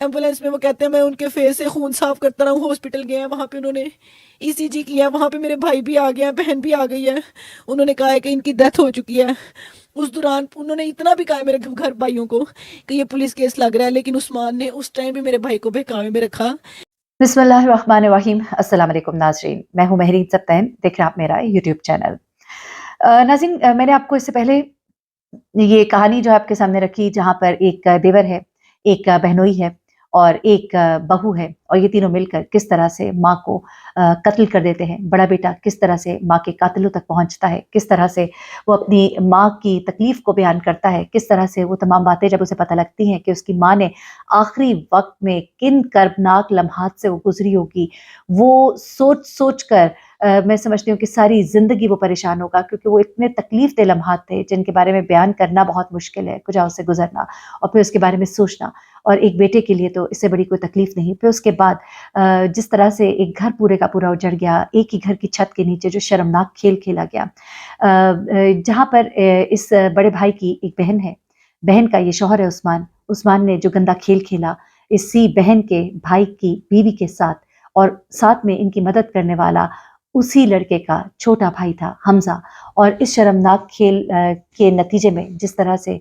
Ambulance میں وہ کہتے ہیں میں ان کے فیس سے خون صاف کرتا رہا ہوں. ہاسپٹل گئے ہیں, وہاں پہ انہوں نے ECG کیا, وہاں پہ میرے بھائی بھی آ گئے ہیں, بہن بھی آ گئی ہے. انہوں نے کہا ہے کہ ان کی ڈیتھ ہو چکی ہے. اس دوران انہوں نے اتنا بھی کہا ہے میرے گھر بھائیوں کو کہ یہ پولیس کیس لگ رہا ہے, لیکن عثمان نے اس ٹائم بھی میرے بھائی کو بہکاوے میں رکھا. بسم اللہ الرحمن الرحیم. السلام علیکم ناظرین, میں ہوں مہرین سبتین, دیکھ رہے ہیں آپ میرا یوٹیوب چینل. ناظرین, میں نے آپ کو اس سے پہلے یہ کہانی جو آپ کے سامنے رکھی, جہاں پر ایک دیور ہے, ایک بہنوئی ہے اور ایک بہو ہے, اور یہ تینوں مل کر کس طرح سے ماں کو قتل کر دیتے ہیں. بڑا بیٹا کس طرح سے ماں کے قاتلوں تک پہنچتا ہے, کس طرح سے وہ اپنی ماں کی تکلیف کو بیان کرتا ہے, کس طرح سے وہ تمام باتیں جب اسے پتہ لگتی ہیں کہ اس کی ماں نے آخری وقت میں کن کربناک لمحات سے وہ گزری ہوگی, وہ سوچ سوچ کر میں سمجھتی ہوں کہ ساری زندگی وہ پریشان ہوگا, کیونکہ وہ اتنے تکلیف دہ لمحات تھے جن کے بارے میں بیان کرنا بہت مشکل ہے, کجاؤ سے گزرنا اور پھر اس کے بارے میں سوچنا, اور ایک بیٹے کے لیے تو اس سے بڑی کوئی تکلیف نہیں. پھر اس کے بعد جس طرح سے ایک گھر پورے کا پورا اجڑ گیا, ایک ہی گھر کی چھت کے نیچے جو شرمناک کھیل کھیلا گیا, جہاں پر اس بڑے بھائی کی ایک بہن ہے, بہن کا یہ شوہر ہے عثمان نے جو گندا کھیل کھیلا اسی بہن کے بھائی کی بیوی کے ساتھ, اور ساتھ میں ان کی مدد کرنے والا اسی لڑکے کا چھوٹا بھائی تھا حمزہ. اور اس شرمناک کھیل کے نتیجے میں جس طرح سے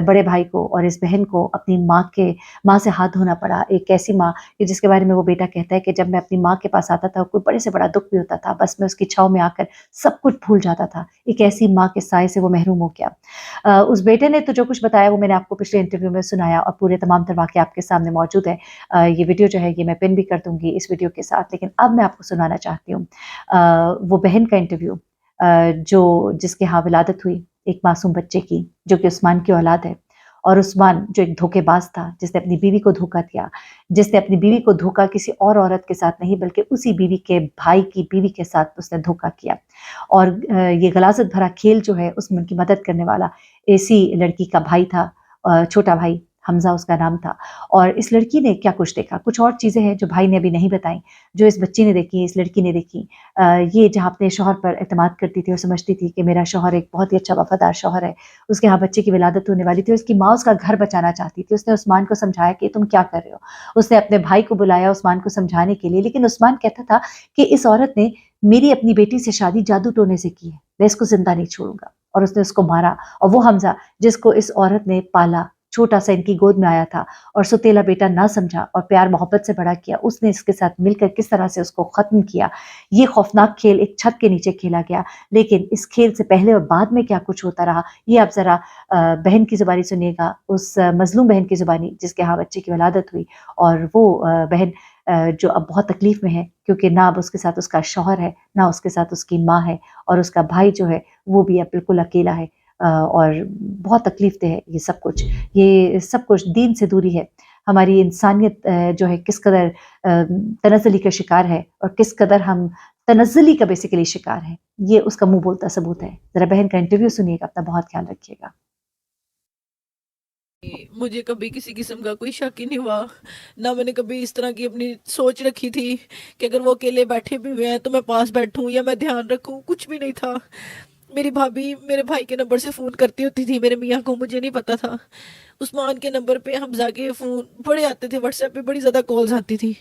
بڑے بھائی کو اور اس بہن کو اپنی ماں سے ہاتھ دھونا پڑا, ایک ایسی ماں کہ جس کے بارے میں وہ بیٹا کہتا ہے کہ جب میں اپنی ماں کے پاس آتا تھا کوئی بڑے سے بڑا دکھ بھی ہوتا تھا, بس میں اس کی چھاؤں میں آ کر سب کچھ بھول جاتا تھا. ایک ایسی ماں کے سائے سے وہ محروم ہو گیا. اس بیٹے نے تو جو کچھ بتایا وہ میں نے آپ کو پچھلے انٹرویو میں سنایا, اور پورے تمام تر واقعے آپ کے سامنے موجود ہے. یہ ویڈیو جو ہے یہ میں پن بھی کر دوں گی اس ویڈیو کے ساتھ, لیکن اب میں آپ کو سنانا چاہتی ہوں وہ بہن کا انٹرویو جس کے ہاں ولادت ہوئی ایک معصوم بچے کی, جو کہ عثمان کی اولاد ہے. اور عثمان جو ایک دھوکے باز تھا, جس نے اپنی بیوی کو دھوکا دیا, جس نے اپنی بیوی کو دھوکا کسی اور عورت کے ساتھ نہیں بلکہ اسی بیوی کے بھائی کی بیوی کے ساتھ اس نے دھوکا کیا. اور یہ غلاظت بھرا کھیل جو ہے اس میں ان کی مدد کرنے والا اسی لڑکی کا بھائی تھا, چھوٹا بھائی حمزہ اس کا نام تھا. اور اس لڑکی نے کیا کچھ دیکھا, کچھ اور چیزیں ہیں جو بھائی نے ابھی نہیں بتائیں, جو اس بچی نے دیکھی, اس لڑکی نے دیکھی. یہ جہاں اپنے شوہر پر اعتماد کرتی تھی اور سمجھتی تھی کہ میرا شوہر ایک بہت ہی اچھا وفادار شوہر ہے, اس کے ہاں بچے کی ولادت ہونے والی تھی, اس کی ماں اس کا گھر بچانا چاہتی تھی. اس نے عثمان کو سمجھایا کہ تم کیا کر رہے ہو, اس نے اپنے بھائی کو بلایا عثمان کو سمجھانے کے لیے, لیکن عثمان کہتا تھا کہ اس عورت نے میری اپنی بیٹی سے شادی جادو ٹونے سے کی ہے, میں اس کو زندہ نہیں چھوڑوں گا. اور اس نے اس کو مارا, اور وہ حمزہ جس کو اس عورت نے پالا, چھوٹا سا ان کی گود میں آیا تھا اور ستیلا بیٹا نہ سمجھا اور پیار محبت سے بڑا کیا, اس نے اس کے ساتھ مل کر کس طرح سے اس کو ختم کیا. یہ خوفناک کھیل ایک چھت کے نیچے کھیلا گیا, لیکن اس کھیل سے پہلے اور بعد میں کیا کچھ ہوتا رہا یہ آپ ذرا بہن کی زبانی سنیے گا, اس مظلوم بہن کی زبانی جس کے ہاں بچے کی ولادت ہوئی. اور وہ بہن جو اب بہت تکلیف میں ہے, کیونکہ نہ اب اس کے ساتھ اس کا شوہر ہے, نہ اس کے ساتھ اس کی ماں ہے, اور اس کا بھائی جو ہے وہ بھی اب بالکل اکیلا ہے. اور بہت تکلیف دہ ہے یہ سب کچھ دین سے دوری ہے. ہماری انسانیت جو ہے کس قدر تنزلی کا شکار ہے, اور کس قدر ہم تنزلی کا بیسیکلی شکار ہے, یہ اس کا منہ بولتا ثبوت ہے. ذرا بہن کا انٹرویو سنیے گا, اپنا بہت خیال رکھیے گا. مجھے کبھی کسی قسم کا کوئی شک ہی نہیں ہوا, نہ میں نے کبھی اس طرح کی اپنی سوچ رکھی تھی کہ اگر وہ اکیلے بیٹھے بھی ہوئے ہیں تو میں پاس بیٹھوں یا میں دھیان رکھوں, کچھ بھی نہیں تھا. میری بھابھی میرے بھائی کے نمبر سے فون کرتی ہوتی تھی میرے میاں کو, مجھے نہیں پتا تھا. عثمان کے نمبر پہ حمزہ کے فون بڑے آتے تھے, واٹس ایپ پہ بڑی زیادہ کالز آتی تھی.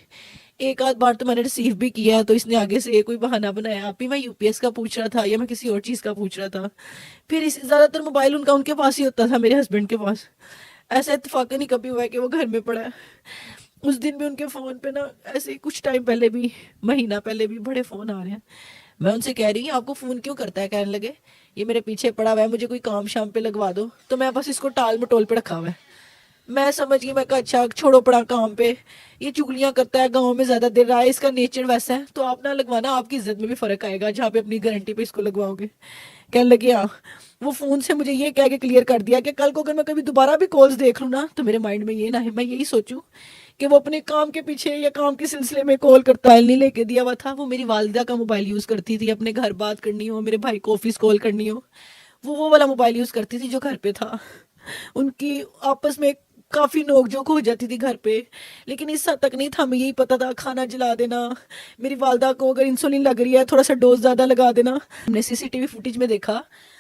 ایک آدھ بار تو میں نے ریسیو بھی کیا, تو اس نے آگے سے کوئی بہانہ بنایا, آپ بھی میں UPS کا پوچھ رہا تھا یا میں کسی اور چیز کا پوچھ رہا تھا. پھر زیادہ تر موبائل ان کے پاس ہی ہوتا تھا, میرے ہسبینڈ کے پاس. ایسا اتفاق نہیں کبھی ہوا ہے کہ وہ گھر میں پڑا ہے. اس دن بھی ان کے فون پہ نا ایسے کچھ ٹائم پہلے بھی, مہینہ پہلے بھی بڑے فون آ رہے ہیں. میں ان سے کہہ رہی ہوں آپ کو فون کیوں کرتا ہے, کہنے لگے یہ میرے پیچھے پڑا ہوا ہے, مجھے کوئی کام شام پہ لگوا دو. تو میں بس اس کو ٹال مٹول پہ رکھا ہوا ہے. میں سمجھ گئی, میں کہا اچھا چھوڑو پڑا کام پہ, یہ چگلیاں کرتا ہے, گاؤں میں زیادہ دیر رہا ہے, اس کا نیچر ویسا ہے, تو آپ نہ لگوانا, آپ کی عزت میں بھی فرق آئے گا جہاں پہ اپنی گارنٹی پہ اس کو لگواؤ گے. کہنے لگے ہاں. وہ فون سے مجھے یہ کہہ کے کلیئر کر دیا کہ کل کو اگر میں کبھی دوبارہ بھی کالز دیکھ لوں نا تو میرے مائنڈ میں یہ نہ ہے, میں یہی سوچوں کہ وہ اپنے کام کے پیچھے یا کام کے سلسلے میں کال کرتا ہے, نہیں لے کے دیا ہوا تھا. وہ میری والدہ کا موبائل یوز کرتی تھی, اپنے گھر بات کرنی ہو, میرے بھائی کو آفس کال کرنی ہو, وہ والا موبائل یوز کرتی تھی جو گھر پہ تھا. ان کی آپس میں کافی نوک جھوک ہو جاتی تھی گھر پہ, لیکن اس حد تک نہیں تھا. ہمیں یہی پتا تھا کھانا جلا دینا, میری والدہ کو اگر انسولین لگ رہی ہے تھوڑا سا ڈوز زیادہ لگا دینا. ہم نے CCTV فوٹیج میں دیکھا